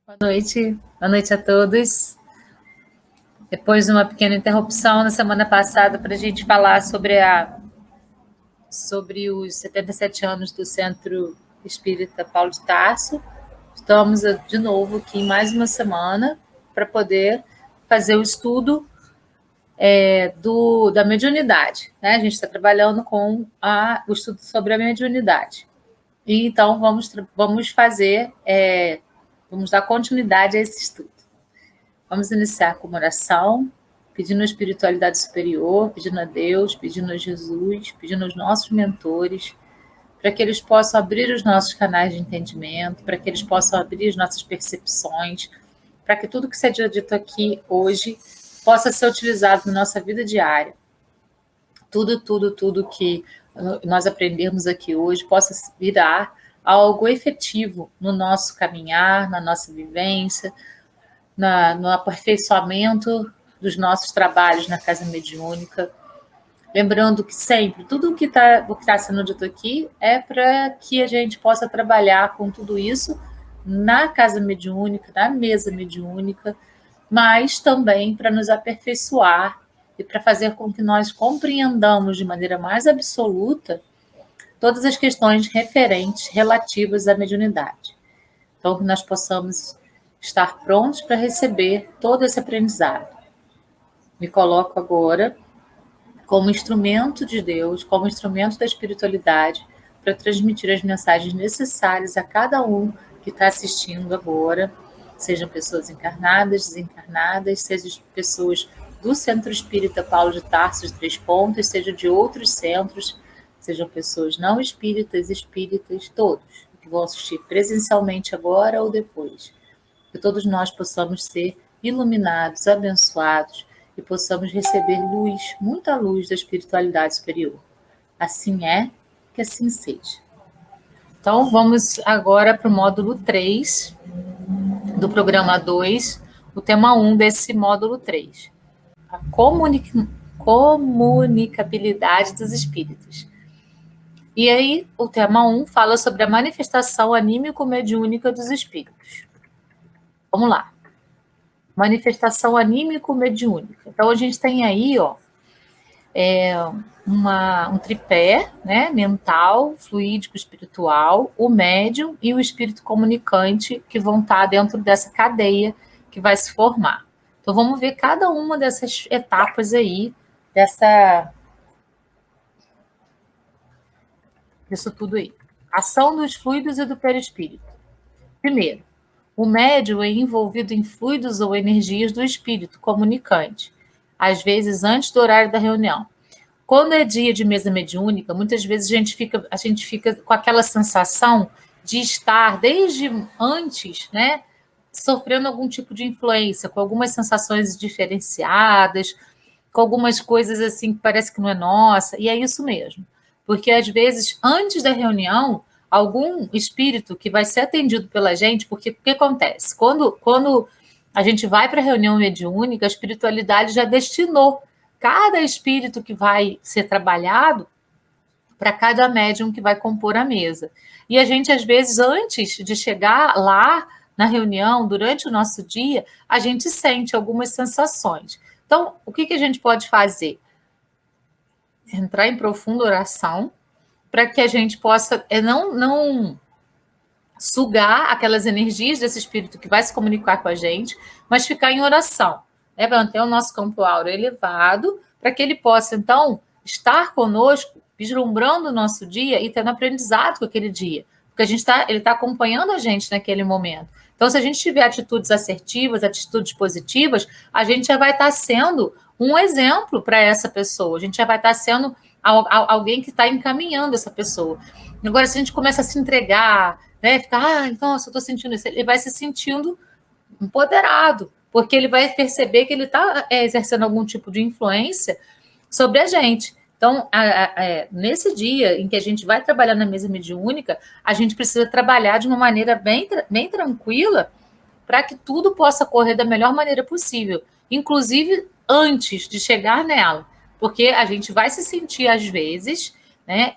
Boa noite a todos. Depois de uma pequena interrupção na semana passada para a gente falar sobre os 77 anos do Centro Espírita Paulo de Tarso, estamos de novo aqui mais uma semana para poder fazer o estudo da mediunidade. Né? A gente está trabalhando com o estudo sobre a mediunidade. E então vamos dar continuidade a esse estudo. Vamos iniciar com uma oração, pedindo a espiritualidade superior, pedindo a Deus, pedindo a Jesus, pedindo aos nossos mentores, para que eles possam abrir os nossos canais de entendimento, para que eles possam abrir as nossas percepções, para que tudo que seja dito aqui hoje possa ser utilizado na nossa vida diária. Tudo que nós aprendermos aqui hoje possa virar algo efetivo no nosso caminhar, na nossa vivência, no aperfeiçoamento dos nossos trabalhos na casa mediúnica. Lembrando que sempre, tudo o que está sendo dito aqui é para que a gente possa trabalhar com tudo isso na casa mediúnica, na mesa mediúnica, mas também para nos aperfeiçoar e para fazer com que nós compreendamos de maneira mais absoluta todas as questões relativas à mediunidade. Então, que nós possamos estar prontos para receber todo esse aprendizado. Me coloco agora como instrumento de Deus, como instrumento da espiritualidade, para transmitir as mensagens necessárias a cada um que está assistindo agora, sejam pessoas encarnadas, desencarnadas, sejam pessoas do Centro Espírita Paulo de Tarso de Três Pontas, sejam de outros centros, sejam pessoas não espíritas, todos que vão assistir presencialmente agora ou depois. Que todos nós possamos ser iluminados, abençoados e possamos receber luz, muita luz da espiritualidade superior. Assim é, que assim seja. Então, vamos agora para o módulo 3 do programa 2, o tema 1 desse módulo 3. A comunicabilidade dos espíritos. E aí, o tema 1 fala sobre a manifestação anímico-mediúnica dos espíritos. Vamos lá. Manifestação anímico-mediúnica. Então, a gente tem aí, um tripé, né, mental, fluídico, espiritual, o médium e o espírito comunicante que vão estar dentro dessa cadeia que vai se formar. Então, vamos ver cada uma dessas etapas aí, disso tudo aí. Ação dos fluidos e do perispírito. Primeiro, o médium é envolvido em fluidos ou energias do espírito comunicante, às vezes antes do horário da reunião. Quando é dia de mesa mediúnica, muitas vezes a gente fica com aquela sensação de estar desde antes, né, sofrendo algum tipo de influência, com algumas sensações diferenciadas, com algumas coisas assim que parece que não é nossa, e é isso mesmo. Porque às vezes, antes da reunião, algum espírito que vai ser atendido pela gente, porque o que acontece? Quando a gente vai para a reunião mediúnica, a espiritualidade já destinou cada espírito que vai ser trabalhado para cada médium que vai compor a mesa. E a gente, às vezes, antes de chegar lá na reunião, durante o nosso dia, a gente sente algumas sensações. Então, o que a gente pode fazer? Entrar em profunda oração, para que a gente possa não sugar aquelas energias desse espírito que vai se comunicar com a gente, mas ficar em oração, né, para manter o nosso campo áureo elevado, para que ele possa, então, estar conosco, vislumbrando o nosso dia e tendo aprendizado com aquele dia, porque ele está acompanhando a gente naquele momento. Então, se a gente tiver atitudes assertivas, atitudes positivas, a gente já vai estar sendo um exemplo para essa pessoa, a gente já vai estar sendo alguém que está encaminhando essa pessoa. Agora, se a gente começa a se entregar, né, ficar, nossa, eu estou sentindo isso, ele vai se sentindo empoderado, porque ele vai perceber que ele está exercendo algum tipo de influência sobre a gente. Então, nesse dia em que a gente vai trabalhar na mesa mediúnica, a gente precisa trabalhar de uma maneira bem tranquila para que tudo possa correr da melhor maneira possível, inclusive antes de chegar nela, porque a gente vai se sentir, às vezes, né,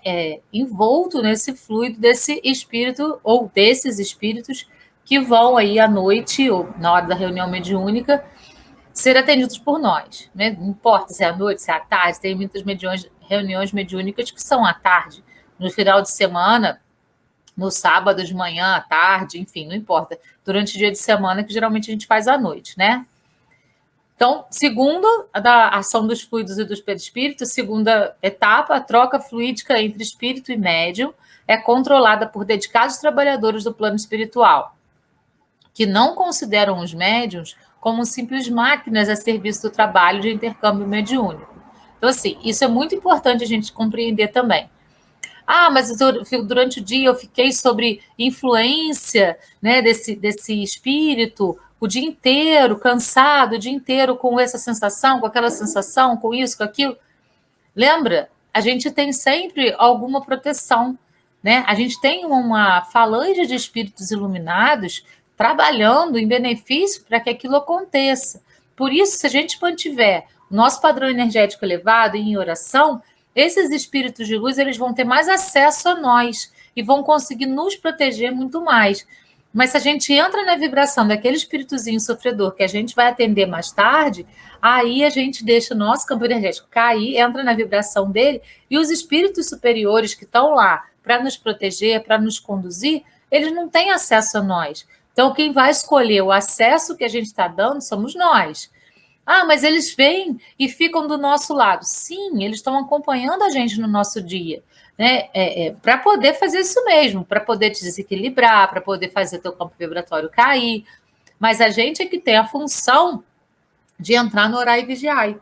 envolto nesse fluido desse espírito ou desses espíritos que vão aí à noite, ou na hora da reunião mediúnica, ser atendidos por nós, né? Não importa se é à noite, se é à tarde, tem muitas reuniões mediúnicas que são à tarde, no final de semana, no sábado de manhã, à tarde, enfim, não importa. Durante o dia de semana, que geralmente a gente faz à noite, né? Então, segundo da ação dos fluidos e dos perispíritos, segunda etapa, a troca fluídica entre espírito e médium é controlada por dedicados trabalhadores do plano espiritual, que não consideram os médiums como simples máquinas a serviço do trabalho de intercâmbio mediúnico. Então, assim, isso é muito importante a gente compreender também. Ah, mas durante o dia eu fiquei sobre influência, né, desse espírito o dia inteiro, cansado, o dia inteiro com essa sensação, com aquela sensação, com isso, com aquilo. Lembra? A gente tem sempre alguma proteção, né? A gente tem uma falange de espíritos iluminados trabalhando em benefício para que aquilo aconteça. Por isso, se a gente mantiver o nosso padrão energético elevado em oração, esses espíritos de luz eles vão ter mais acesso a nós e vão conseguir nos proteger muito mais. Mas se a gente entra na vibração daquele espíritozinho sofredor que a gente vai atender mais tarde, aí a gente deixa o nosso campo energético cair, entra na vibração dele, e os espíritos superiores que estão lá para nos proteger, para nos conduzir, eles não têm acesso a nós. Então, quem vai escolher o acesso que a gente está dando somos nós. Ah, mas eles vêm e ficam do nosso lado. Sim, eles estão acompanhando a gente no nosso dia, né? Para poder fazer isso mesmo, para poder te desequilibrar, para poder fazer teu campo vibratório cair. Mas a gente é que tem a função de entrar no orar e vigiar,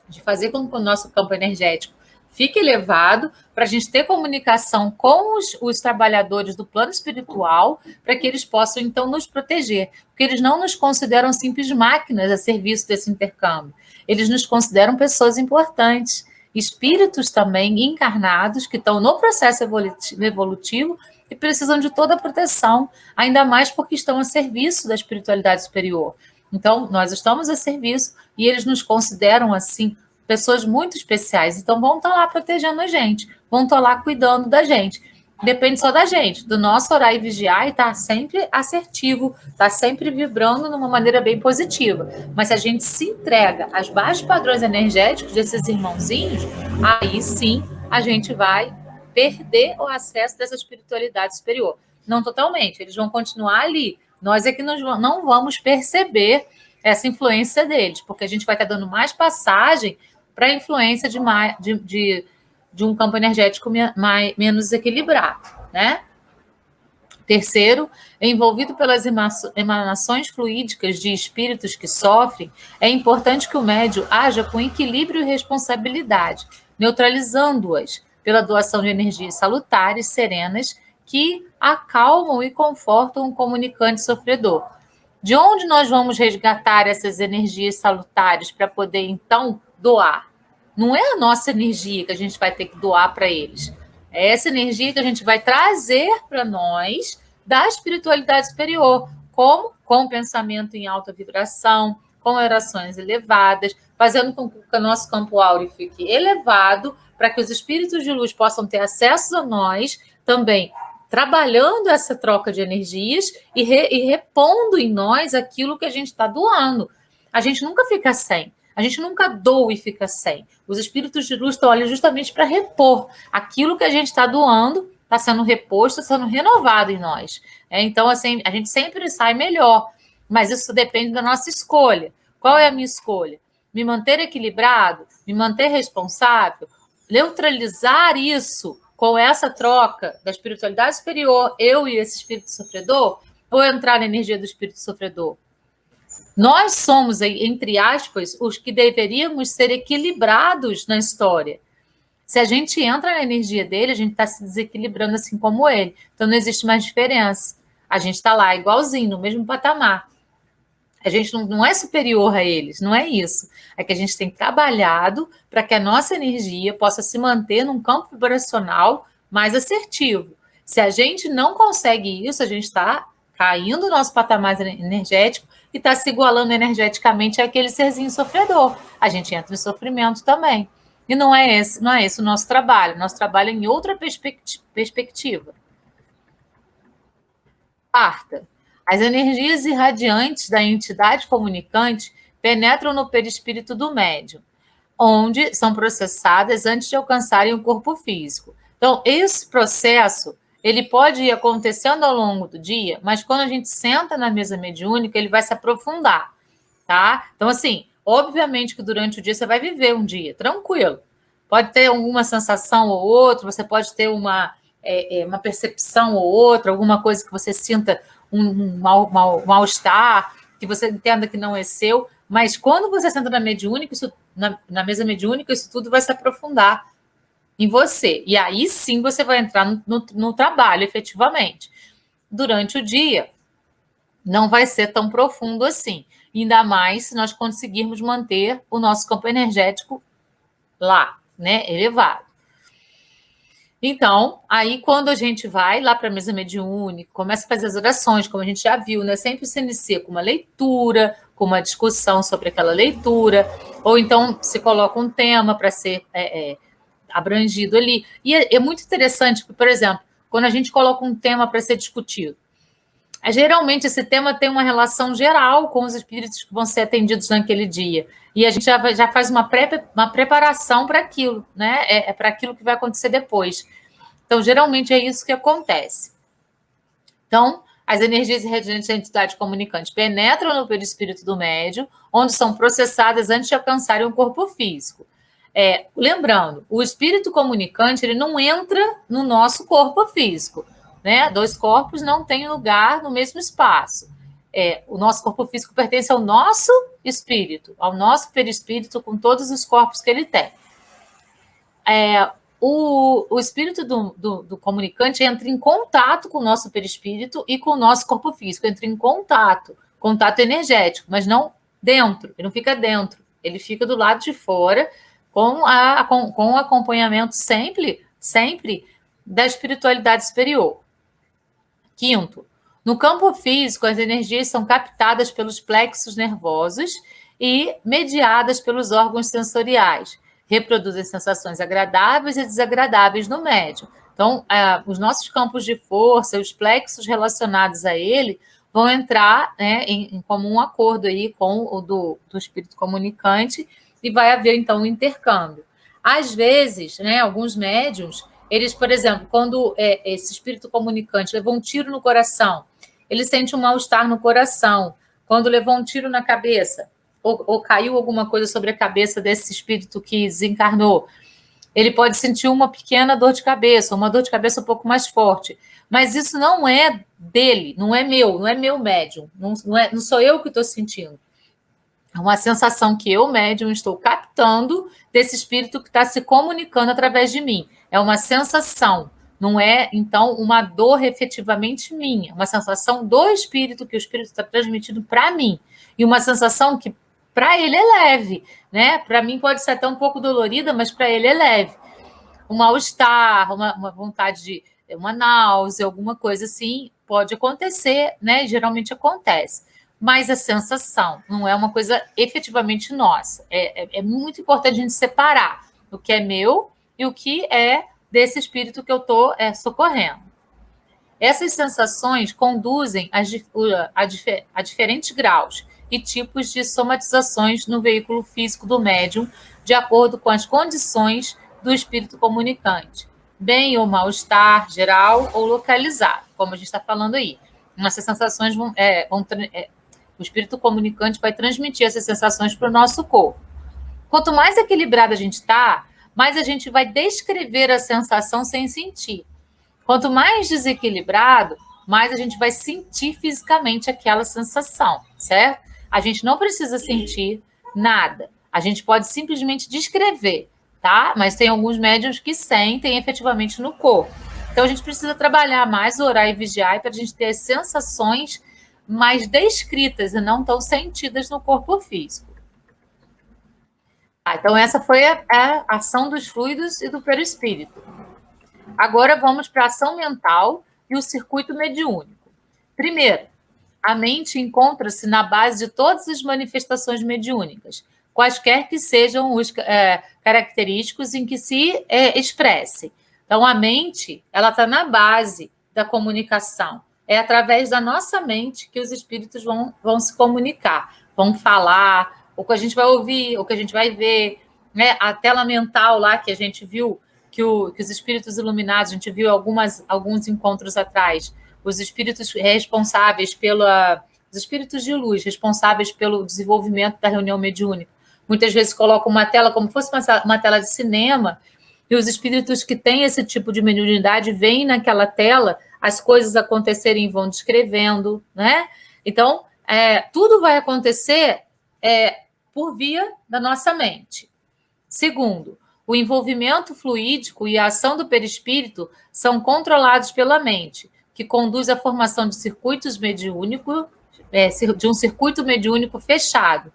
de fazer com que o nosso campo energético fique elevado, para a gente ter comunicação com os trabalhadores do plano espiritual, para que eles possam, então, nos proteger. Porque eles não nos consideram simples máquinas a serviço desse intercâmbio. Eles nos consideram pessoas importantes, espíritos também encarnados, que estão no processo evolutivo e precisam de toda a proteção, ainda mais porque estão a serviço da espiritualidade superior. Então, nós estamos a serviço e eles nos consideram, assim, pessoas muito especiais. Então, vão estar lá protegendo a gente, vão estar lá cuidando da gente. Depende só da gente, do nosso orar e vigiar e estar sempre assertivo, estar sempre vibrando de uma maneira bem positiva. Mas se a gente se entrega aos baixos padrões energéticos desses irmãozinhos, aí sim a gente vai perder o acesso dessa espiritualidade superior. Não totalmente, eles vão continuar ali. Nós é que não vamos perceber essa influência deles, porque a gente vai estar dando mais passagem para a influência de um campo energético menos equilibrado, né? Terceiro, envolvido pelas emanações fluídicas de espíritos que sofrem, é importante que o médium haja com equilíbrio e responsabilidade, neutralizando-as pela doação de energias salutares, serenas, que acalmam e confortam o comunicante sofredor. De onde nós vamos resgatar essas energias salutares para poder, então, doar? Não é a nossa energia que a gente vai ter que doar para eles. É essa energia que a gente vai trazer para nós da espiritualidade superior, como com pensamento em alta vibração, com orações elevadas, fazendo com que o nosso campo áureo fique elevado, para que os espíritos de luz possam ter acesso a nós também, trabalhando essa troca de energias e repondo em nós aquilo que a gente está doando. A gente nunca fica sem. A gente nunca doa e fica sem. Os espíritos de luz estão ali justamente para repor aquilo que a gente está doando, está sendo reposto, está sendo renovado em nós. Então, assim, a gente sempre sai melhor, mas isso depende da nossa escolha. Qual é a minha escolha? Me manter equilibrado? Me manter responsável? Neutralizar isso com essa troca da espiritualidade superior, eu e esse espírito sofredor, ou entrar na energia do espírito sofredor? Nós somos, entre aspas, os que deveríamos ser equilibrados na história. Se a gente entra na energia dele, a gente está se desequilibrando assim como ele. Então não existe mais diferença. A gente está lá igualzinho, no mesmo patamar. A gente não é superior a eles, não é isso. É que a gente tem trabalhado para que a nossa energia possa se manter num campo vibracional mais assertivo. Se a gente não consegue isso, a gente está caindo o nosso patamar energético e está se igualando energeticamente àquele serzinho sofredor. A gente entra em sofrimento também. E não é esse o nosso trabalho. Nosso trabalho é em outra perspectiva. Quarta, As energias irradiantes da entidade comunicante penetram no perispírito do médium, onde são processadas antes de alcançarem o corpo físico. Então, esse processo, ele pode ir acontecendo ao longo do dia, mas quando a gente senta na mesa mediúnica, ele vai se aprofundar, tá? Então, assim, obviamente que durante o dia você vai viver um dia tranquilo. Pode ter alguma sensação ou outra, você pode ter uma percepção ou outra, alguma coisa que você sinta um mal-estar, que você entenda que não é seu, mas quando você senta na mediúnica, na mesa mediúnica, isso tudo vai se aprofundar em você. E aí sim você vai entrar no trabalho, efetivamente. Durante o dia, não vai ser tão profundo assim. Ainda mais se nós conseguirmos manter o nosso campo energético lá, né, elevado. Então, aí quando a gente vai lá para a mesa mediúnica, começa a fazer as orações, como a gente já viu, né? Sempre se inicia com uma leitura, com uma discussão sobre aquela leitura, ou então se coloca um tema para ser abrangido ali. E é muito interessante, por exemplo, quando a gente coloca um tema para ser discutido, geralmente esse tema tem uma relação geral com os espíritos que vão ser atendidos naquele dia. E a gente já faz uma preparação para aquilo, né? É para aquilo que vai acontecer depois. Então, geralmente é isso que acontece. Então, as energias irradiantes da entidade comunicante penetram no perispírito do médium, onde são processadas antes de alcançarem o corpo físico. Lembrando, o espírito comunicante ele não entra no nosso corpo físico, né? Dois corpos não têm lugar no mesmo espaço. O nosso corpo físico pertence ao nosso espírito, ao nosso perispírito, com todos os corpos que ele tem. O espírito do comunicante entra em contato com o nosso perispírito e com o nosso corpo físico, entra em contato energético, mas não dentro, ele não fica dentro, ele fica do lado de fora, com o acompanhamento sempre da espiritualidade superior. Quinto, no campo físico, as energias são captadas pelos plexos nervosos e mediadas pelos órgãos sensoriais. Reproduzem sensações agradáveis e desagradáveis no médium. Então, os nossos campos de força, os plexos relacionados a ele, vão entrar, né, em comum acordo aí com o do espírito comunicante e vai haver, então, um intercâmbio. Às vezes, né, alguns médiums, eles, por exemplo, quando esse espírito comunicante levou um tiro no coração, ele sente um mal-estar no coração. Quando levou um tiro na cabeça, ou caiu alguma coisa sobre a cabeça desse espírito que desencarnou, ele pode sentir uma pequena dor de cabeça, uma dor de cabeça um pouco mais forte. Mas isso não é dele, não é meu médium, não sou eu que estou sentindo. É uma sensação que eu, médium, estou captando desse espírito que está se comunicando através de mim. É uma sensação, não é, então, uma dor efetivamente minha. Uma sensação do espírito, que o espírito está transmitindo para mim. E uma sensação que, para ele, é leve, né? Para mim pode ser até um pouco dolorida, mas para ele é leve. Um mal-estar, uma vontade de... uma náusea, alguma coisa assim, pode acontecer, né? Geralmente acontece. Mas a sensação não é uma coisa efetivamente nossa. É muito importante a gente separar o que é meu e o que é desse espírito que eu estou socorrendo. Essas sensações conduzem a diferentes graus e tipos de somatizações no veículo físico do médium, de acordo com as condições do espírito comunicante, bem ou mal-estar geral ou localizado, como a gente está falando aí. Essas sensações o espírito comunicante vai transmitir essas sensações para o nosso corpo. Quanto mais equilibrado a gente está, mais a gente vai descrever a sensação sem sentir. Quanto mais desequilibrado, mais a gente vai sentir fisicamente aquela sensação, certo? A gente não precisa sentir nada. A gente pode simplesmente descrever, tá? Mas tem alguns médiuns que sentem efetivamente no corpo. Então, a gente precisa trabalhar mais, orar e vigiar para a gente ter as sensações mais descritas e não tão sentidas no corpo físico. Então, essa foi a ação dos fluidos e do perispírito. Agora, vamos para a ação mental e o circuito mediúnico. Primeiro, a mente encontra-se na base de todas as manifestações mediúnicas, quaisquer que sejam os característicos em que se expresse. Então, a mente ela está na base da comunicação. é através da nossa mente que os espíritos vão se comunicar, vão falar, o que a gente vai ouvir, o que a gente vai ver, né? A tela mental lá que a gente viu, que os espíritos iluminados, a gente viu alguns encontros atrás, os espíritos responsáveis os espíritos de luz responsáveis pelo desenvolvimento da reunião mediúnica, muitas vezes colocam uma tela como se fosse uma tela de cinema, e os espíritos que têm esse tipo de mediunidade veem naquela tela as coisas acontecerem e vão descrevendo, né? Então, tudo vai acontecer por via da nossa mente. Segundo, o envolvimento fluídico e a ação do perispírito são controlados pela mente, que conduz à formação de circuitos mediúnicos, de um circuito mediúnico fechado,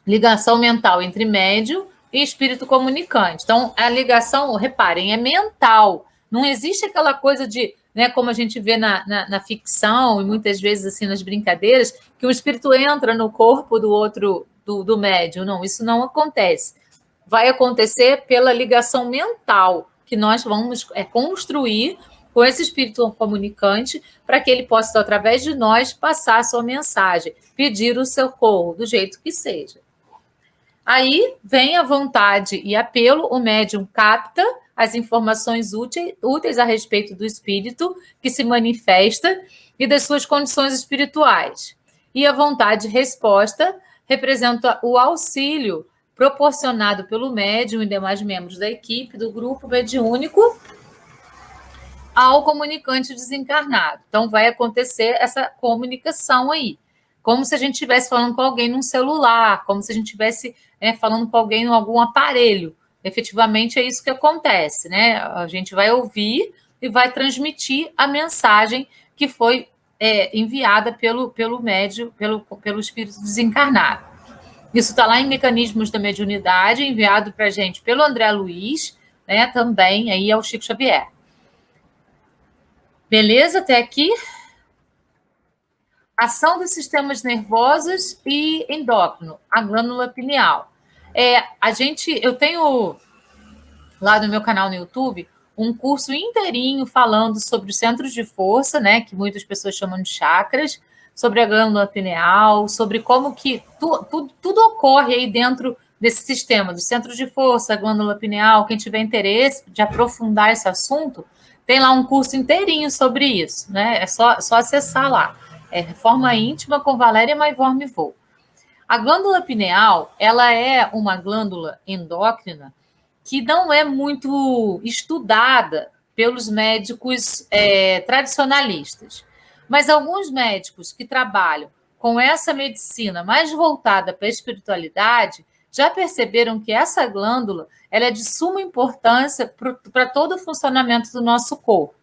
ligação mental entre médium e espírito comunicante. Então, a ligação, reparem, é mental. Não existe aquela coisa de, né, como a gente vê na ficção e muitas vezes assim nas brincadeiras, que o espírito entra no corpo do outro, do médium. Não, isso não acontece. Vai acontecer pela ligação mental que nós vamos construir com esse espírito comunicante para que ele possa, através de nós, passar a sua mensagem, pedir o socorro, do jeito que seja. Aí vem a vontade e apelo, o médium capta as informações úteis a respeito do espírito que se manifesta e das suas condições espirituais. E a vontade resposta representa o auxílio proporcionado pelo médium e demais membros da equipe do grupo mediúnico ao comunicante desencarnado. Então, vai acontecer essa comunicação aí, como se a gente estivesse falando com alguém num celular, como se a gente estivesse falando com alguém em algum aparelho. Efetivamente, é isso que acontece, né? A gente vai ouvir e vai transmitir a mensagem que foi enviada pelo médium, pelo espírito desencarnado. Isso está lá em Mecanismos da Mediunidade, enviado para a gente pelo André Luiz, né, também aí ao Chico Xavier. Beleza? Até aqui? Ação dos sistemas nervosos e endócrino, a glândula pineal. Eu tenho lá no meu canal no YouTube um curso inteirinho falando sobre os centros de força, né, que muitas pessoas chamam de chakras, sobre a glândula pineal, sobre como que tudo ocorre aí dentro desse sistema, dos centros de força, a glândula pineal. Quem tiver interesse de aprofundar esse assunto, tem lá um curso inteirinho sobre isso, né? É só acessar lá. Reforma Íntima com Valéria Maivor Mivô. A glândula pineal, ela é uma glândula endócrina que não é muito estudada pelos médicos tradicionalistas. Mas alguns médicos que trabalham com essa medicina mais voltada para a espiritualidade já perceberam que essa glândula ela é de suma importância para todo o funcionamento do nosso corpo.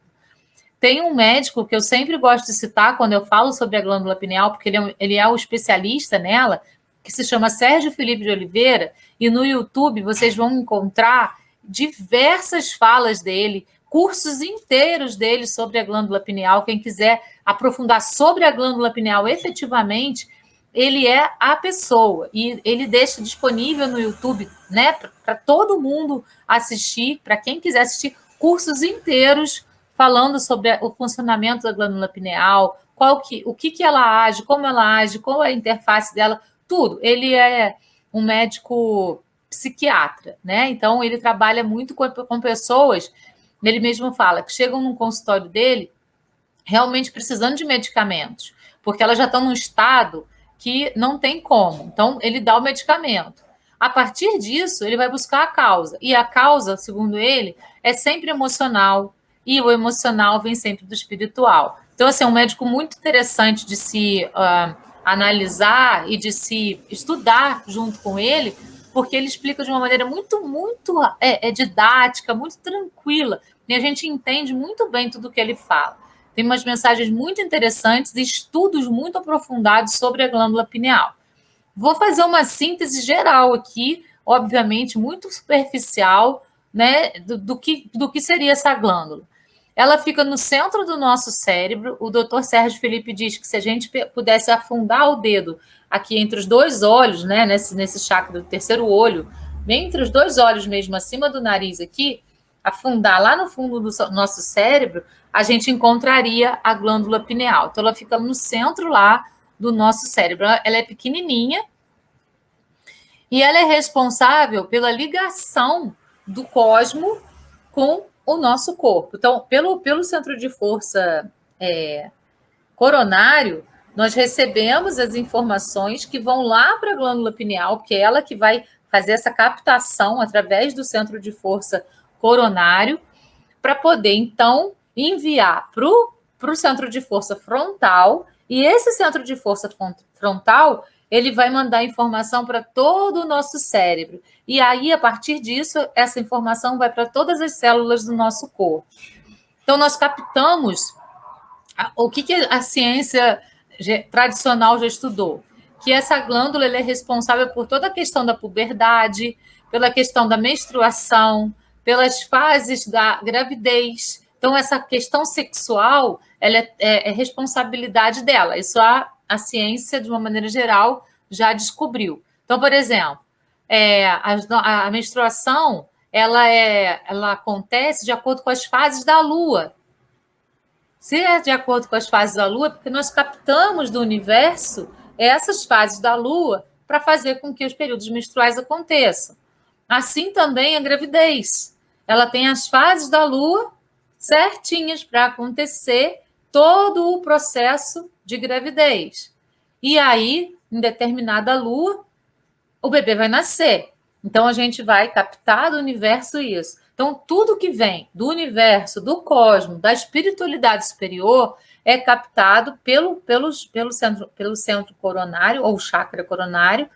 Tem um médico que eu sempre gosto de citar quando eu falo sobre a glândula pineal, porque ele é o especialista nela, que se chama Sérgio Felipe de Oliveira, e no YouTube vocês vão encontrar diversas falas dele, cursos inteiros dele sobre a glândula pineal. Quem quiser aprofundar sobre a glândula pineal efetivamente, ele é a pessoa, e ele deixa disponível no YouTube, né, para todo mundo assistir, para quem quiser assistir, cursos inteiros falando sobre o funcionamento da glândula pineal, o que ela age, qual é a interface dela, tudo. Ele é um médico psiquiatra, né? Então, ele trabalha muito com pessoas, ele mesmo fala, que chegam num consultório dele realmente precisando de medicamentos, porque elas já estão num estado que não tem como. Então, ele dá o medicamento. A partir disso, ele vai buscar a causa. E a causa, segundo ele, é sempre emocional, e o emocional vem sempre do espiritual. Então, assim, é um médico muito interessante de se analisar e de se estudar junto com ele, porque ele explica de uma maneira muito didática, muito tranquila, e a gente entende muito bem tudo o que ele fala. Tem umas mensagens muito interessantes e estudos muito aprofundados sobre a glândula pineal. Vou fazer uma síntese geral aqui, obviamente muito superficial, né, do que seria essa glândula. Ela fica no centro do nosso cérebro. O doutor Sérgio Felipe diz que se a gente pudesse afundar o dedo aqui entre os dois olhos, né, nesse chakra do terceiro olho, bem entre os dois olhos mesmo, acima do nariz aqui, afundar lá no fundo do nosso cérebro, a gente encontraria a glândula pineal. Então, ela fica no centro lá do nosso cérebro. Ela é pequenininha e ela é responsável pela ligação do cosmo com o nosso corpo. Então, pelo centro de força coronário, nós recebemos as informações que vão lá para a glândula pineal, que é ela que vai fazer essa captação através do centro de força coronário, para poder, então, enviar para o centro de força frontal, e esse centro de força frontal, ele vai mandar informação para todo o nosso cérebro. E aí, a partir disso, essa informação vai para todas as células do nosso corpo. Então, nós captamos o que a ciência tradicional já estudou, que essa glândula é responsável por toda a questão da puberdade, pela questão da menstruação, pelas fases da gravidez. Então, essa questão sexual ela é responsabilidade dela. Isso a ciência, de uma maneira geral, já descobriu. Então, por exemplo, a menstruação ela acontece de acordo com as fases da Lua. Se é de acordo com as fases da Lua, porque nós captamos do universo essas fases da Lua para fazer com que os períodos menstruais aconteçam. Assim também a gravidez. Ela tem as fases da Lua certinhas para acontecer todo o processo de gravidez. E aí, em determinada Lua, o bebê vai nascer. Então, a gente vai captar do universo isso. Então, tudo que vem do universo, do cosmos, da espiritualidade superior, é captado pelo centro coronário, ou chakra coronário,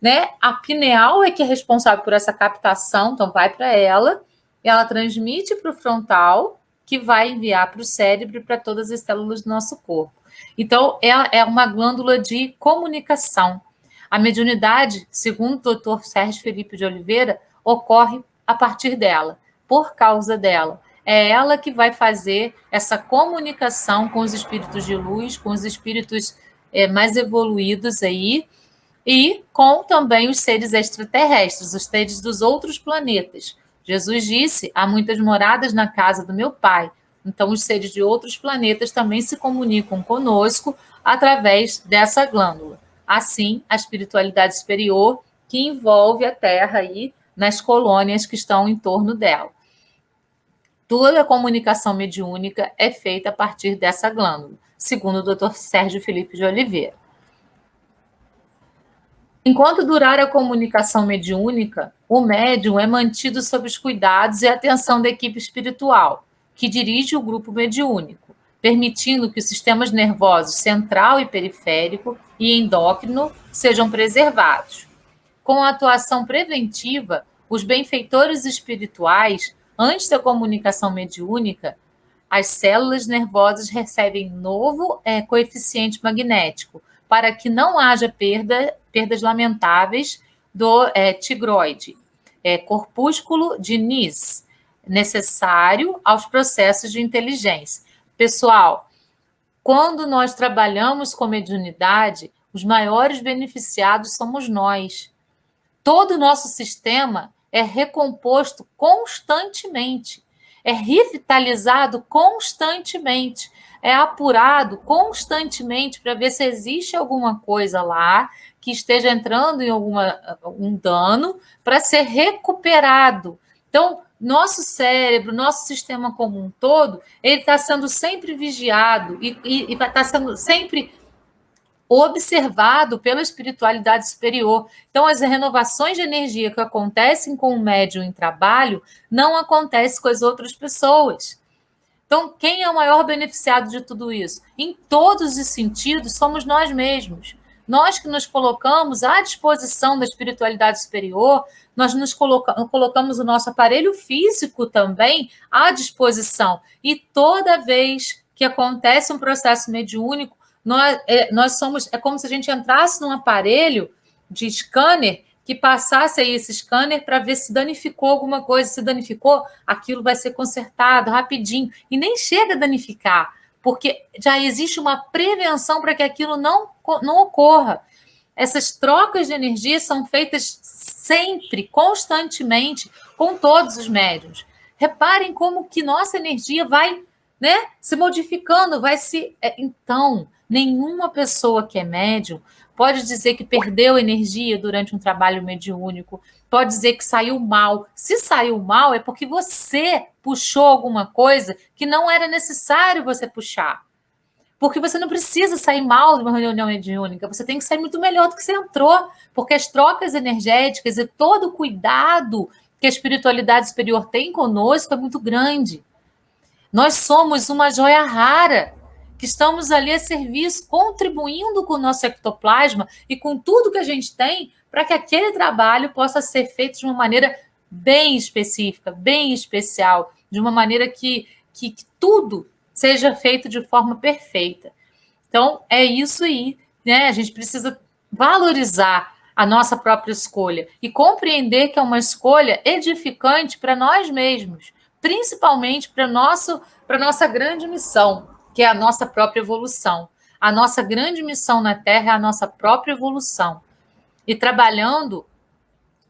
né? A pineal é que é responsável por essa captação, então vai para ela, e ela transmite para o frontal, que vai enviar para o cérebro e para todas as células do nosso corpo. Então, ela é uma glândula de comunicação. A mediunidade, segundo o Dr. Sérgio Felipe de Oliveira, ocorre a partir dela, por causa dela. É ela que vai fazer essa comunicação com os espíritos de luz, com os espíritos mais evoluídos aí, e com também os seres extraterrestres, os seres dos outros planetas. Jesus disse: há muitas moradas na casa do meu Pai. Então, os seres de outros planetas também se comunicam conosco através dessa glândula. Assim, a espiritualidade superior que envolve a Terra aí nas colônias que estão em torno dela. Toda a comunicação mediúnica é feita a partir dessa glândula, segundo o Dr. Sérgio Felipe de Oliveira. Enquanto durar a comunicação mediúnica, o médium é mantido sob os cuidados e atenção da equipe espiritual, que dirige o grupo mediúnico, permitindo que os sistemas nervosos central e periférico e endócrino sejam preservados. Com a atuação preventiva, os benfeitores espirituais, antes da comunicação mediúnica, as células nervosas recebem novo coeficiente magnético, para que não haja perdas lamentáveis do tigroide, corpúsculo de Nis, necessário aos processos de inteligência. Pessoal, quando nós trabalhamos com mediunidade, os maiores beneficiados somos nós. Todo o nosso sistema é recomposto constantemente, é revitalizado constantemente, é apurado constantemente para ver se existe alguma coisa lá que esteja entrando em um dano para ser recuperado. Então, nosso cérebro, nosso sistema como um todo, ele está sendo sempre vigiado e está sendo sempre observado pela espiritualidade superior. Então, as renovações de energia que acontecem com o médium em trabalho não acontecem com as outras pessoas. Então, quem é o maior beneficiado de tudo isso? Em todos os sentidos, somos nós mesmos. Nós que nos colocamos à disposição da espiritualidade superior, nós nos colocamos o nosso aparelho físico também à disposição. E toda vez que acontece um processo mediúnico, nós somos, é como se a gente entrasse num aparelho de scanner que passasse aí esse scanner para ver se danificou alguma coisa. Se danificou, aquilo vai ser consertado rapidinho. E nem chega a danificar, porque já existe uma prevenção para que aquilo não ocorra. Essas trocas de energia são feitas sempre, constantemente, com todos os médiuns. Reparem como que nossa energia vai né, se modificando, vai se... Então, nenhuma pessoa que é médium pode dizer que perdeu energia durante um trabalho mediúnico, pode dizer que saiu mal. Se saiu mal, é porque você puxou alguma coisa que não era necessário você puxar. Porque você não precisa sair mal de uma reunião mediúnica, você tem que sair muito melhor do que você entrou, porque as trocas energéticas e todo o cuidado que a espiritualidade superior tem conosco é muito grande. Nós somos uma joia rara, que estamos ali a serviço, contribuindo com o nosso ectoplasma e com tudo que a gente tem para que aquele trabalho possa ser feito de uma maneira bem específica, bem especial, de uma maneira que tudo seja feito de forma perfeita. Então, é isso aí, né? A gente precisa valorizar a nossa própria escolha e compreender que é uma escolha edificante para nós mesmos, principalmente para a nossa grande missão, que é a nossa própria evolução. A nossa grande missão na Terra é a nossa própria evolução. E trabalhando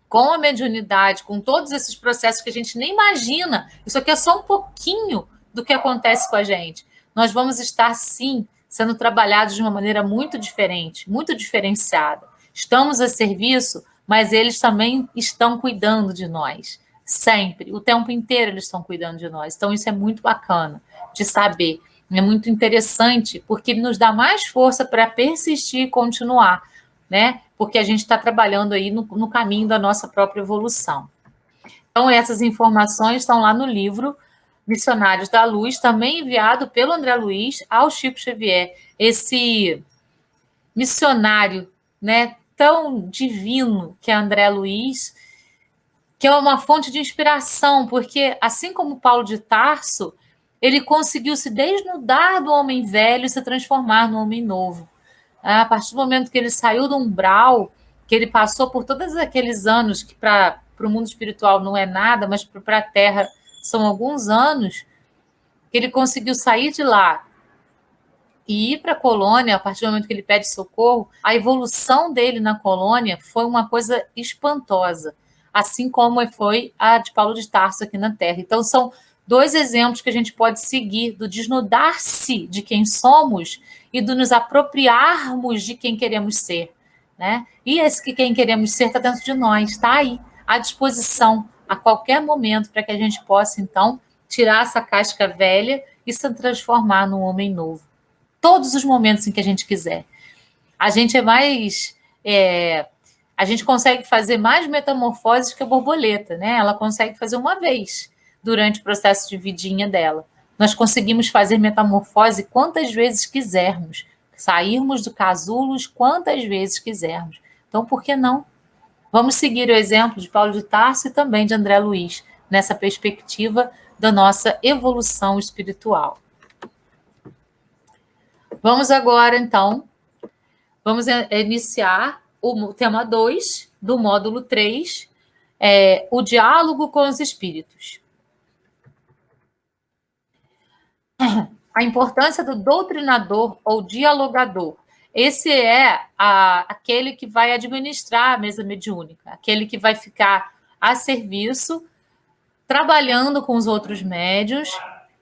com a mediunidade, com todos esses processos que a gente nem imagina, isso aqui é só um pouquinho do que acontece com a gente. Nós vamos estar, sim, sendo trabalhados de uma maneira muito diferente, muito diferenciada. Estamos a serviço, mas eles também estão cuidando de nós. Sempre, o tempo inteiro eles estão cuidando de nós. Então, isso é muito bacana de saber. É muito interessante, porque nos dá mais força para persistir e continuar, né? Porque a gente está trabalhando aí no caminho da nossa própria evolução. Então, essas informações estão lá no livro Missionários da Luz, também enviado pelo André Luiz ao Chico Xavier, esse missionário, né, tão divino que é André Luiz, que é uma fonte de inspiração, porque assim como Paulo de Tarso, ele conseguiu se desnudar do homem velho e se transformar no homem novo. A partir do momento que ele saiu do umbral, que ele passou por todos aqueles anos que para o mundo espiritual não é nada, mas para a Terra são alguns anos, que ele conseguiu sair de lá e ir para a colônia, a partir do momento que ele pede socorro, a evolução dele na colônia foi uma coisa espantosa, assim como foi a de Paulo de Tarso aqui na Terra. Então, são dois exemplos que a gente pode seguir do desnudar-se de quem somos e do nos apropriarmos de quem queremos ser, né? E esse que quem queremos ser está dentro de nós, está aí, à disposição, a qualquer momento, para que a gente possa, então, tirar essa casca velha e se transformar num homem novo. Todos os momentos em que a gente quiser. A gente é mais... a gente consegue fazer mais metamorfoses que a borboleta, né? Ela consegue fazer uma vez durante o processo de vidinha dela. Nós conseguimos fazer metamorfose quantas vezes quisermos, sairmos do casulo quantas vezes quisermos. Então, por que não? Vamos seguir o exemplo de Paulo de Tarso e também de André Luiz, nessa perspectiva da nossa evolução espiritual. Vamos agora, então, vamos iniciar o tema 2 do módulo 3, o diálogo com os espíritos. A importância do doutrinador ou dialogador. Esse é aquele que vai administrar a mesa mediúnica, aquele que vai ficar a serviço, trabalhando com os outros médiuns,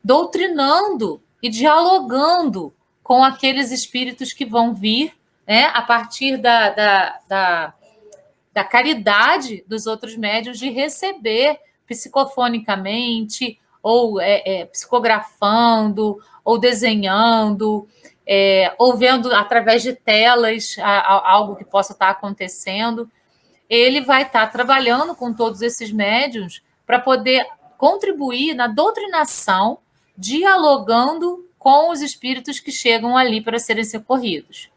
doutrinando e dialogando com aqueles espíritos que vão vir, né, a partir da caridade dos outros médiuns de receber psicofonicamente, ou psicografando, ou desenhando, ou vendo através de telas algo que possa estar acontecendo. Ele vai estar trabalhando com todos esses médiuns para poder contribuir na doutrinação, dialogando com os espíritos que chegam ali para serem socorridos.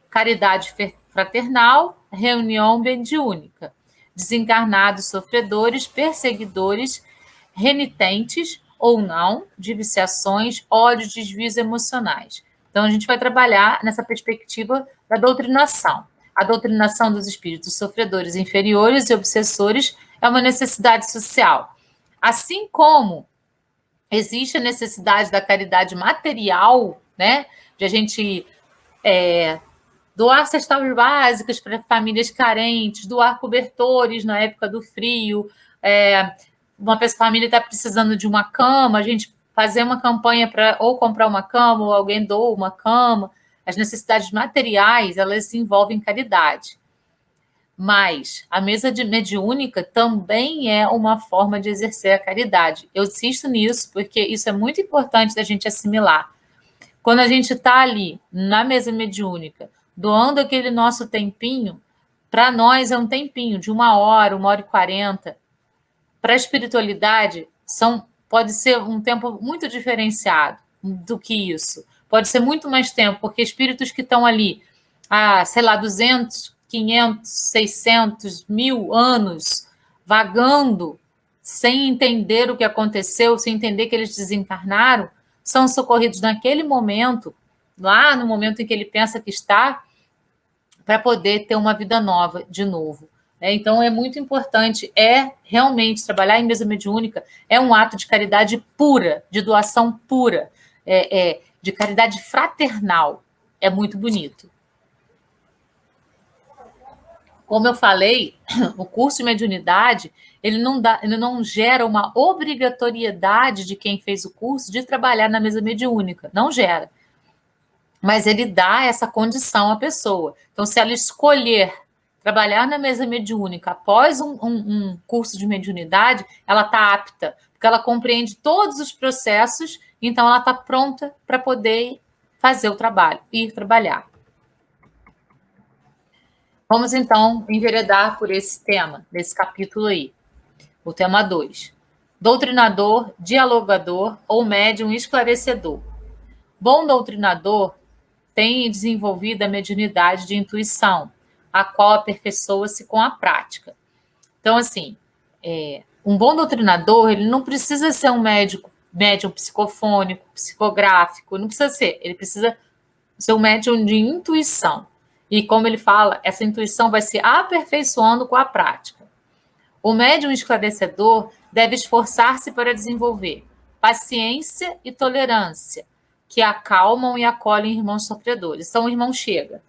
Caridade fraternal, reunião mediúnica. Desencarnados, sofredores, perseguidores, renitentes ou não, de viciações, ódios, desvios emocionais. Então, a gente vai trabalhar nessa perspectiva da doutrinação. A doutrinação dos espíritos sofredores inferiores e obsessores é uma necessidade social. Assim como existe a necessidade da caridade material, né, de a gente doar cestas básicas para famílias carentes, doar cobertores na época do frio, uma família está precisando de uma cama, a gente fazer uma campanha para ou comprar uma cama, ou alguém doa uma cama. As necessidades materiais, elas envolvem caridade. Mas a mesa mediúnica também é uma forma de exercer a caridade. Eu insisto nisso, porque isso é muito importante da gente assimilar. Quando a gente está ali, na mesa mediúnica, doando aquele nosso tempinho, para nós é um tempinho de 1 hora e 40. Para a espiritualidade, pode ser um tempo muito diferenciado do que isso. Pode ser muito mais tempo, porque espíritos que estão ali há, sei lá, 200, 500, 600, 1000 anos vagando, sem entender o que aconteceu, sem entender que eles desencarnaram, são socorridos naquele momento, lá no momento em que ele pensa que está, para poder ter uma vida nova de novo. Então, é muito importante, realmente trabalhar em mesa mediúnica é um ato de caridade pura, de doação pura, de caridade fraternal. É muito bonito. Como eu falei, o curso de mediunidade, ele não gera uma obrigatoriedade de quem fez o curso de trabalhar na mesa mediúnica. Não gera. Mas ele dá essa condição à pessoa. Então, se ela escolher trabalhar na mesa mediúnica após um curso de mediunidade, ela está apta, porque ela compreende todos os processos, então ela está pronta para poder fazer o trabalho, ir trabalhar. Vamos, então, enveredar por esse tema, desse capítulo aí, o tema 2. Doutrinador, dialogador ou médium esclarecedor. Bom doutrinador tem desenvolvido a mediunidade de intuição, a qual aperfeiçoa-se com a prática. Então, assim, um bom doutrinador, ele não precisa ser um médium psicofônico, psicográfico, não precisa ser, ele precisa ser um médium de intuição. E como ele fala, essa intuição vai se aperfeiçoando com a prática. O médium esclarecedor deve esforçar-se para desenvolver paciência e tolerância, que acalmam e acolhem irmãos sofredores. Então, o irmão chega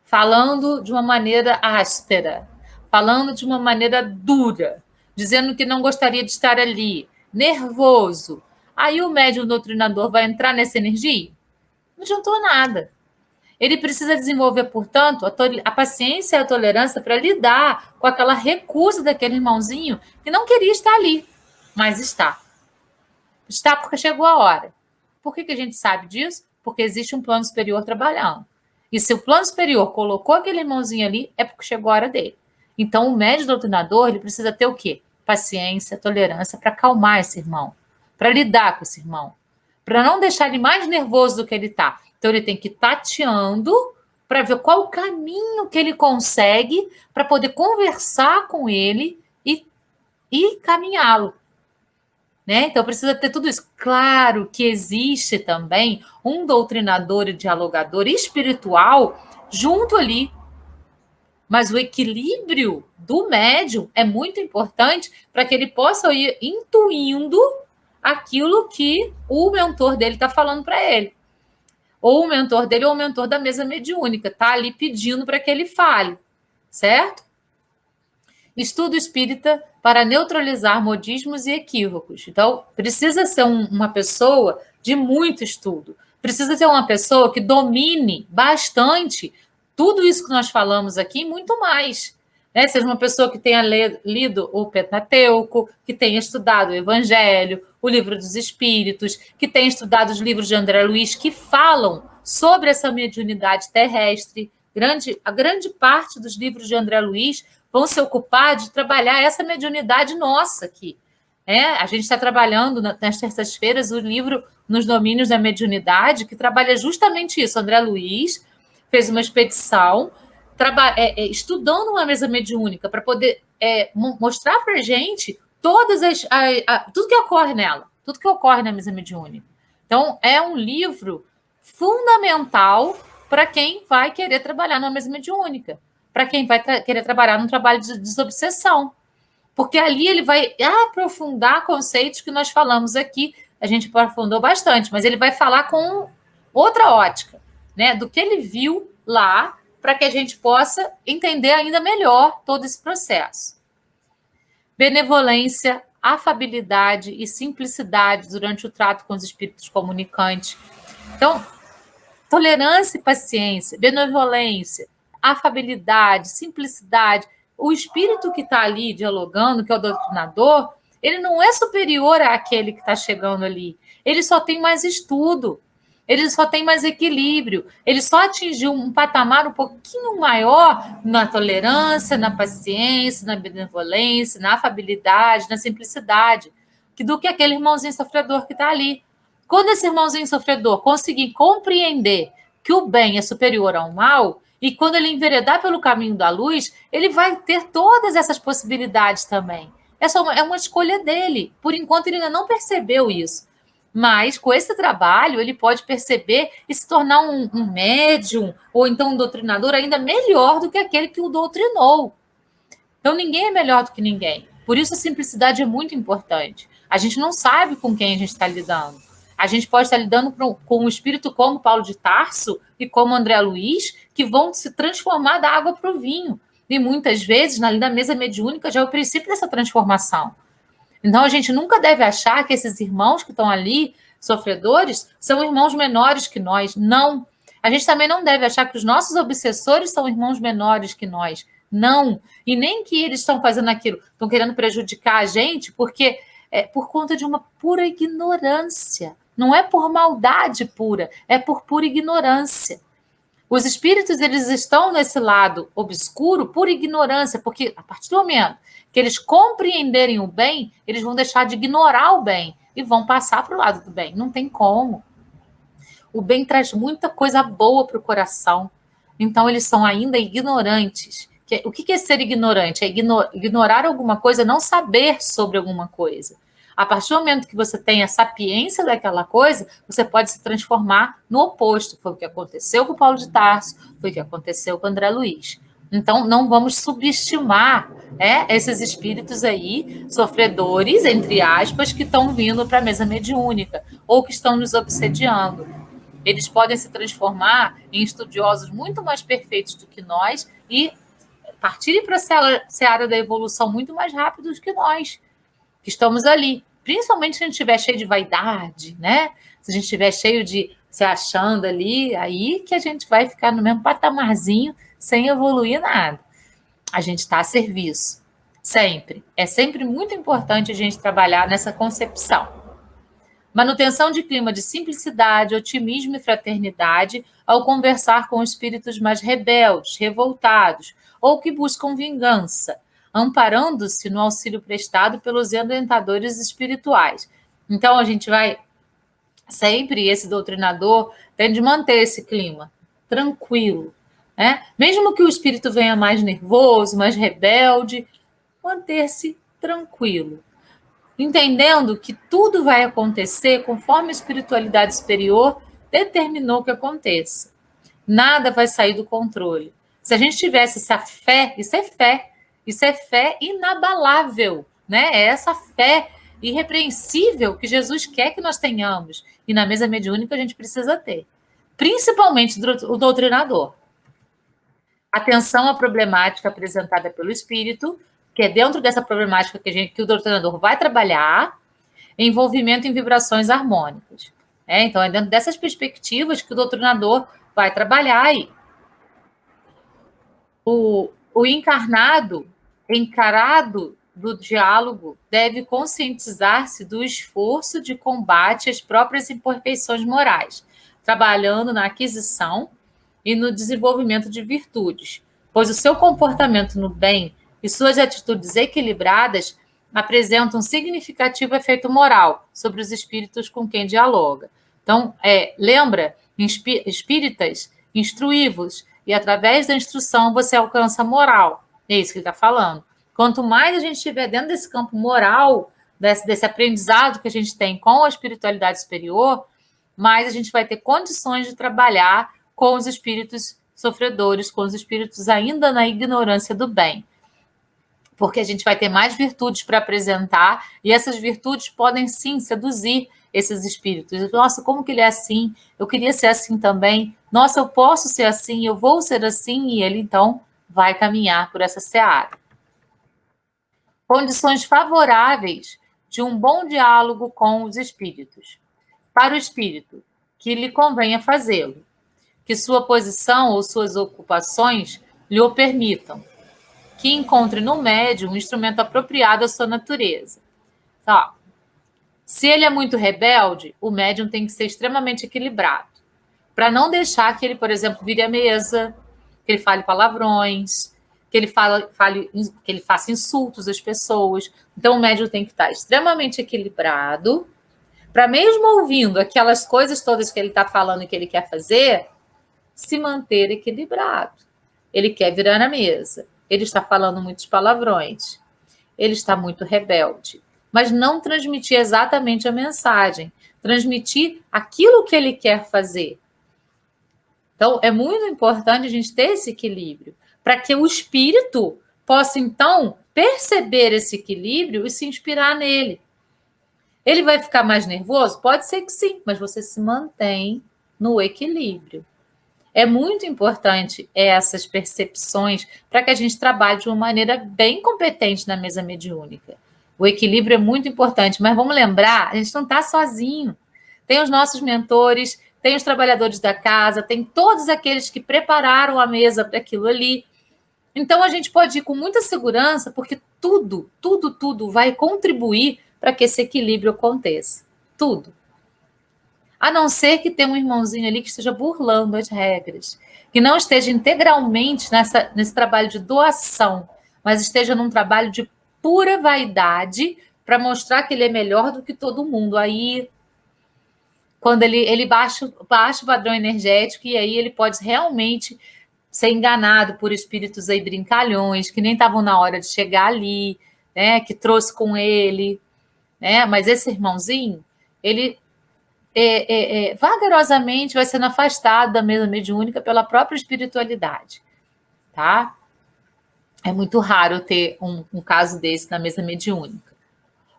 falando de uma maneira áspera, falando de uma maneira dura, dizendo que não gostaria de estar ali, nervoso. Aí o médium doutrinador vai entrar nessa energia? Não adiantou nada. Ele precisa desenvolver, portanto, a paciência e a tolerância para lidar com aquela recusa daquele irmãozinho que não queria estar ali, mas está. Está porque chegou a hora. Por que a gente sabe disso? Porque existe um plano superior trabalhando. E se o plano superior colocou aquele irmãozinho ali, é porque chegou a hora dele. Então, o médium doutrinador, ele precisa ter o quê? Paciência, tolerância para acalmar esse irmão, para lidar com esse irmão, para não deixar ele mais nervoso do que ele está. Então, ele tem que ir tateando para ver qual o caminho que ele consegue para poder conversar com ele e caminhá-lo. Então, precisa ter tudo isso. Claro que existe também um doutrinador e dialogador espiritual junto ali. Mas o equilíbrio do médium é muito importante para que ele possa ir intuindo aquilo que o mentor dele está falando para ele. Ou o mentor dele ou o mentor da mesa mediúnica está ali pedindo para que ele fale, certo? Estudo espírita para neutralizar modismos e equívocos. Então, precisa ser uma pessoa de muito estudo. Precisa ser uma pessoa que domine bastante tudo isso que nós falamos aqui e muito mais. Seja uma pessoa que tenha lido o Pentateuco, que tenha estudado o Evangelho, o Livro dos Espíritos, que tenha estudado os livros de André Luiz, que falam sobre essa mediunidade terrestre. A grande parte dos livros de André Luiz vão se ocupar de trabalhar essa mediunidade nossa aqui. A gente está trabalhando nas terças-feiras o livro Nos Domínios da Mediunidade, que trabalha justamente isso. André Luiz fez uma expedição estudando uma mesa mediúnica para poder mostrar para a gente tudo que ocorre nela, tudo que ocorre na mesa mediúnica. Então, é um livro fundamental para quem vai querer trabalhar numa mesa mediúnica, para quem vai querer trabalhar num trabalho de desobsessão. Porque ali ele vai aprofundar conceitos que nós falamos aqui, a gente aprofundou bastante, mas ele vai falar com outra ótica, do que ele viu lá, para que a gente possa entender ainda melhor todo esse processo. Benevolência afabilidade e simplicidade durante o trato com os espíritos comunicantes. Então, tolerância e paciência, benevolência, afabilidade, simplicidade. O espírito que está ali dialogando, que é o doutrinador, ele não é superior àquele que está chegando ali. Ele só tem mais estudo, ele só tem mais equilíbrio, ele só atingiu um patamar um pouquinho maior na tolerância, na paciência, na benevolência, na afabilidade, na simplicidade, do que aquele irmãozinho sofredor que está ali. Quando esse irmãozinho sofredor conseguir compreender que o bem é superior ao mal, e quando ele enveredar pelo caminho da luz, ele vai ter todas essas possibilidades também. É uma escolha dele. Por enquanto, ele ainda não percebeu isso. Mas, com esse trabalho, ele pode perceber e se tornar um médium, ou então um doutrinador ainda melhor do que aquele que o doutrinou. Então, ninguém é melhor do que ninguém. Por isso, a simplicidade é muito importante. A gente não sabe com quem a gente está lidando. A gente pode estar lidando com um espírito como Paulo de Tarso e como André Luiz, que vão se transformar da água para o vinho. E muitas vezes, na mesa mediúnica, já é o princípio dessa transformação. Então, a gente nunca deve achar que esses irmãos que estão ali, sofredores, são irmãos menores que nós. Não. A gente também não deve achar que os nossos obsessores são irmãos menores que nós. Não. E nem que eles estão fazendo aquilo, estão querendo prejudicar a gente, porque é por conta de uma pura ignorância. Não é por maldade pura, é por pura ignorância. Os espíritos, eles estão nesse lado obscuro por ignorância, porque a partir do momento que eles compreenderem o bem, eles vão deixar de ignorar o bem e vão passar para o lado do bem. Não tem como. O bem traz muita coisa boa para o coração. Então, eles são ainda ignorantes. O que é ser ignorante? É ignorar alguma coisa, não saber sobre alguma coisa. A partir do momento que você tem a sapiência daquela coisa, você pode se transformar no oposto. Foi o que aconteceu com o Paulo de Tarso, foi o que aconteceu com o André Luiz. Então, não vamos subestimar esses espíritos aí, sofredores, entre aspas, que estão vindo para a mesa mediúnica ou que estão nos obsediando. Eles podem se transformar em estudiosos muito mais perfeitos do que nós e partirem para a seara da evolução muito mais rápidos que nós, que estamos ali. Principalmente se a gente estiver cheio de vaidade, né? Se a gente estiver cheio de se achando ali, aí que a gente vai ficar no mesmo patamarzinho sem evoluir nada. A gente está a serviço, sempre. É sempre muito importante a gente trabalhar nessa concepção. Manutenção de clima de simplicidade, otimismo e fraternidade ao conversar com espíritos mais rebeldes, revoltados ou que buscam vingança, amparando-se no auxílio prestado pelos orientadores espirituais. Então, a gente vai sempre, esse doutrinador tem de manter esse clima tranquilo, né? Mesmo que o espírito venha mais nervoso, mais rebelde, manter-se tranquilo, entendendo que tudo vai acontecer conforme a espiritualidade superior determinou que aconteça. Nada vai sair do controle. Se a gente tivesse essa fé, isso é fé inabalável, né? É essa fé irrepreensível que Jesus quer que nós tenhamos. E na mesa mediúnica a gente precisa ter. Principalmente o doutrinador. Atenção à problemática apresentada pelo espírito, que é dentro dessa problemática que o doutrinador vai trabalhar, envolvimento em vibrações harmônicas. Então, é dentro dessas perspectivas que o doutrinador vai trabalhar aí. O encarnado, encarado do diálogo, deve conscientizar-se do esforço de combate às próprias imperfeições morais, trabalhando na aquisição e no desenvolvimento de virtudes, pois o seu comportamento no bem e suas atitudes equilibradas apresentam um significativo efeito moral sobre os espíritos com quem dialoga. Então, lembra, espíritas, instruí-vos, e através da instrução você alcança a moral. É isso que ele está falando. Quanto mais a gente estiver dentro desse campo moral, desse aprendizado que a gente tem com a espiritualidade superior, mais a gente vai ter condições de trabalhar com os espíritos sofredores, com os espíritos ainda na ignorância do bem. Porque a gente vai ter mais virtudes para apresentar, e essas virtudes podem, sim, seduzir esses espíritos. Nossa, como que ele é assim? Eu queria ser assim também. Nossa, eu posso ser assim, eu vou ser assim, e ele, então, vai caminhar por essa seara. Condições favoráveis de um bom diálogo com os espíritos. Para o espírito, que lhe convenha fazê-lo, que sua posição ou suas ocupações lhe o permitam, que encontre no médium um instrumento apropriado à sua natureza. Tá. Se ele é muito rebelde, o médium tem que ser extremamente equilibrado, para não deixar que ele, por exemplo, vire a mesa, que ele fale palavrões, que ele que ele faça insultos às pessoas. Então, o médium tem que estar extremamente equilibrado, para mesmo ouvindo aquelas coisas todas que ele está falando e que ele quer fazer, se manter equilibrado. Ele quer virar a mesa, ele está falando muitos palavrões, ele está muito rebelde, mas não transmitir exatamente a mensagem, transmitir aquilo que ele quer fazer. Então, é muito importante a gente ter esse equilíbrio, para que o espírito possa, então, perceber esse equilíbrio e se inspirar nele. Ele vai ficar mais nervoso? Pode ser que sim, mas você se mantém no equilíbrio. É muito importante essas percepções para que a gente trabalhe de uma maneira bem competente na mesa mediúnica. O equilíbrio é muito importante, mas vamos lembrar, a gente não está sozinho. Tem os nossos mentores, tem os trabalhadores da casa, tem todos aqueles que prepararam a mesa para aquilo ali. Então, a gente pode ir com muita segurança, porque tudo vai contribuir para que esse equilíbrio aconteça. Tudo. A não ser que tenha um irmãozinho ali que esteja burlando as regras, que não esteja integralmente nesse trabalho de doação, mas esteja num trabalho de pura vaidade para mostrar que ele é melhor do que todo mundo. Aí, quando ele baixa o padrão energético, e aí ele pode realmente ser enganado por espíritos aí brincalhões, que nem estavam na hora de chegar ali, né, que trouxe com ele, né? Mas esse irmãozinho, ele vagarosamente vai sendo afastado da mesa mediúnica pela própria espiritualidade, tá? É muito raro ter um caso desse na mesa mediúnica.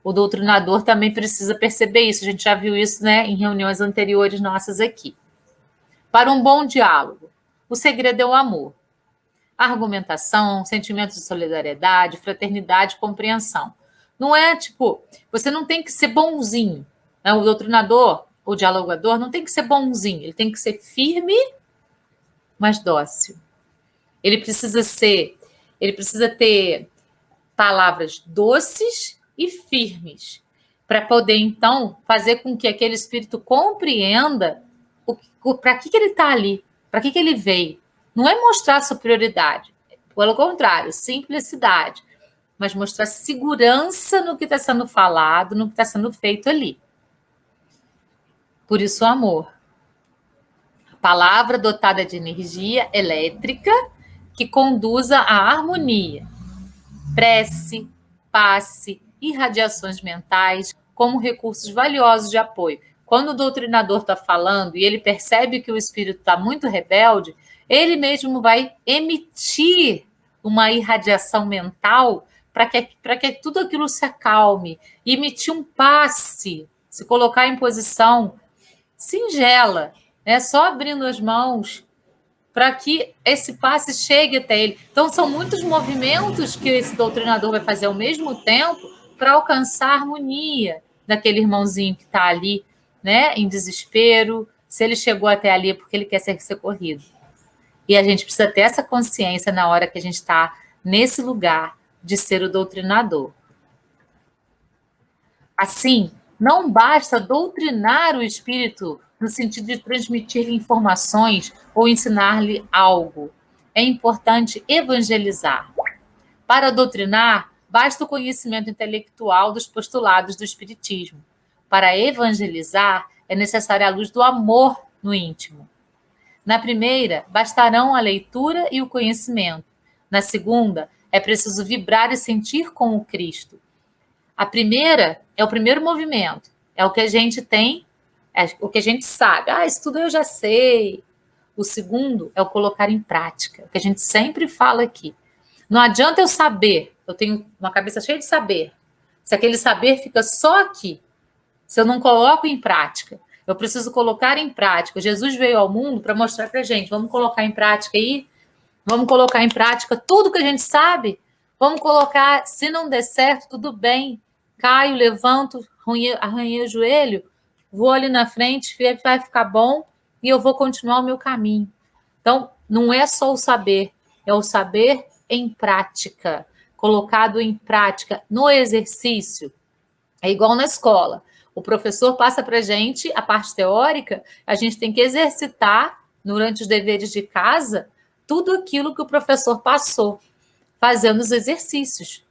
O doutrinador também precisa perceber isso, a gente já viu isso, né, em reuniões anteriores nossas aqui. Para um bom diálogo, o segredo é o amor. A argumentação, sentimentos de solidariedade, fraternidade, compreensão. Não é tipo, você não tem que ser bonzinho, né? O doutrinador, o dialogador, não tem que ser bonzinho, ele tem que ser firme, mas dócil. Ele precisa ter palavras doces e firmes, para poder, então, fazer com que aquele espírito compreenda para que ele está ali, para que ele veio. Não é mostrar superioridade, pelo contrário, simplicidade, mas mostrar segurança no que está sendo falado, no que está sendo feito ali. Por isso, o amor. A palavra dotada de energia elétrica que conduza à harmonia. Prece, passe, irradiações mentais como recursos valiosos de apoio. Quando o doutrinador está falando e ele percebe que o espírito está muito rebelde, ele mesmo vai emitir uma irradiação mental para que tudo aquilo se acalme, e emitir um passe, se colocar em posição singela, né? Só abrindo as mãos para que esse passe chegue até ele. Então, são muitos movimentos que esse doutrinador vai fazer ao mesmo tempo para alcançar a harmonia daquele irmãozinho que está ali, né, em desespero. Se ele chegou até ali é porque ele quer ser socorrido. E a gente precisa ter essa consciência na hora que a gente está nesse lugar de ser o doutrinador. Assim, não basta doutrinar o espírito no sentido de transmitir-lhe informações ou ensinar-lhe algo. É importante evangelizar. Para doutrinar, basta o conhecimento intelectual dos postulados do espiritismo. Para evangelizar, é necessária a luz do amor no íntimo. Na primeira, bastarão a leitura e o conhecimento. Na segunda, é preciso vibrar e sentir com o Cristo. A primeira é o primeiro movimento, é o que a gente tem, é o que a gente sabe. Isso tudo eu já sei. O segundo é o colocar em prática, o que a gente sempre fala aqui. Não adianta eu saber, eu tenho uma cabeça cheia de saber, se aquele saber fica só aqui, se eu não coloco em prática. Eu preciso colocar em prática. Jesus veio ao mundo para mostrar para a gente, vamos colocar em prática aí? Vamos colocar em prática tudo que a gente sabe? Vamos colocar, se não der certo, tudo bem. caio, levanto, arranhei o joelho, vou ali na frente, vai ficar bom e eu vou continuar o meu caminho. Então, não é só o saber, é o saber em prática, colocado em prática no exercício. É igual na escola. O professor passa para a gente a parte teórica, a gente tem que exercitar durante os deveres de casa tudo aquilo que o professor passou, fazendo os exercícios.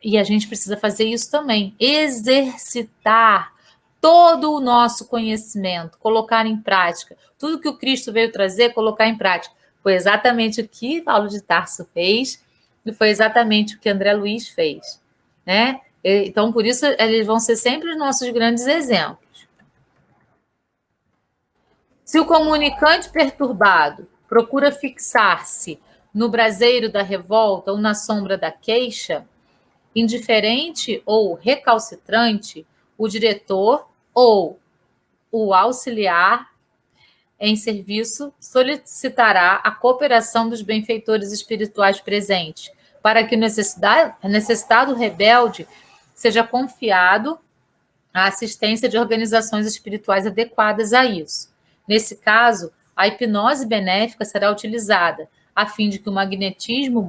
E a gente precisa fazer isso também, exercitar todo o nosso conhecimento, colocar em prática. Tudo que o Cristo veio trazer, colocar em prática. Foi exatamente o que Paulo de Tarso fez e foi exatamente o que André Luiz fez, né? Então, por isso, eles vão ser sempre os nossos grandes exemplos. Se o comunicante perturbado procura fixar-se no braseiro da revolta ou na sombra da queixa, indiferente ou recalcitrante, o diretor ou o auxiliar em serviço solicitará a cooperação dos benfeitores espirituais presentes, para que o necessitado rebelde seja confiado a assistência de organizações espirituais adequadas a isso. Nesse caso, a hipnose benéfica será utilizada, a fim de que o magnetismo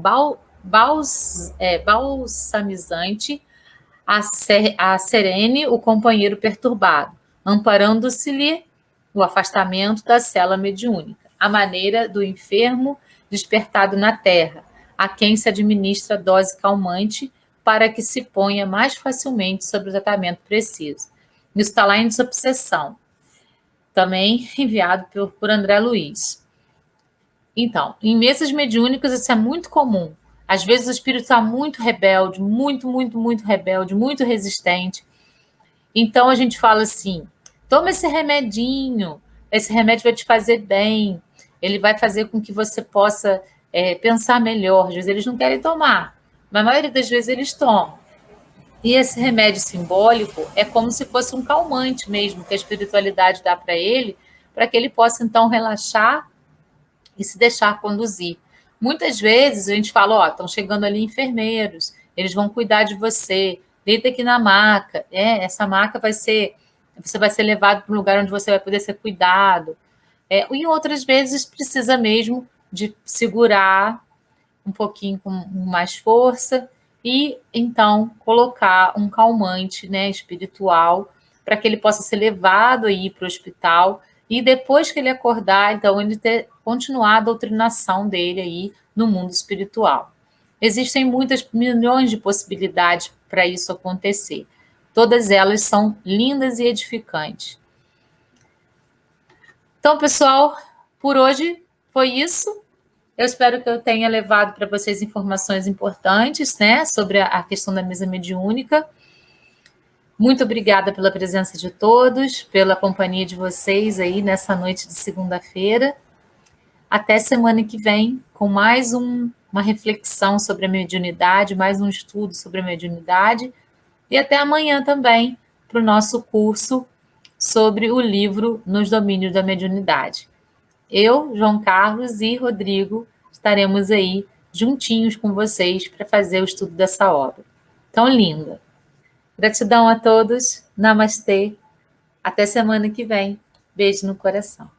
balsamizante serene o companheiro perturbado, amparando-se-lhe o afastamento da cela mediúnica, à maneira do enfermo despertado na terra, a quem se administra dose calmante para que se ponha mais facilmente sobre o tratamento preciso. Isso está lá em Desobsessão, também enviado por André Luiz. Então, em mesas mediúnicas isso é muito comum. Às vezes o espírito está muito rebelde, muito rebelde, muito resistente. Então a gente fala assim, toma esse remedinho, esse remédio vai te fazer bem, ele vai fazer com que você possa pensar melhor. Às vezes eles não querem tomar, mas a maioria das vezes eles tomam. E esse remédio simbólico é como se fosse um calmante mesmo, que a espiritualidade dá para ele, para que ele possa então relaxar e se deixar conduzir. Muitas vezes a gente fala, ó, estão chegando ali enfermeiros, eles vão cuidar de você, deita aqui na maca, essa maca você vai ser levado para um lugar onde você vai poder ser cuidado. E outras vezes precisa mesmo de segurar um pouquinho com mais força e então colocar um calmante, né, espiritual, para que ele possa ser levado aí para o hospital e depois que ele acordar, então ele continuar a doutrinação dele aí no mundo espiritual. Existem milhões de possibilidades para isso acontecer. Todas elas são lindas e edificantes. Então, pessoal, por hoje foi isso. Eu espero que eu tenha levado para vocês informações importantes, né, sobre a questão da mesa mediúnica. Muito obrigada pela presença de todos, pela companhia de vocês aí nessa noite de segunda-feira. Até semana que vem, com mais uma reflexão sobre a mediunidade, mais um estudo sobre a mediunidade. E até amanhã também, para o nosso curso sobre o livro Nos Domínios da Mediunidade. Eu, João Carlos e Rodrigo estaremos aí juntinhos com vocês para fazer o estudo dessa obra tão linda. Gratidão a todos. Namastê. Até semana que vem. Beijo no coração.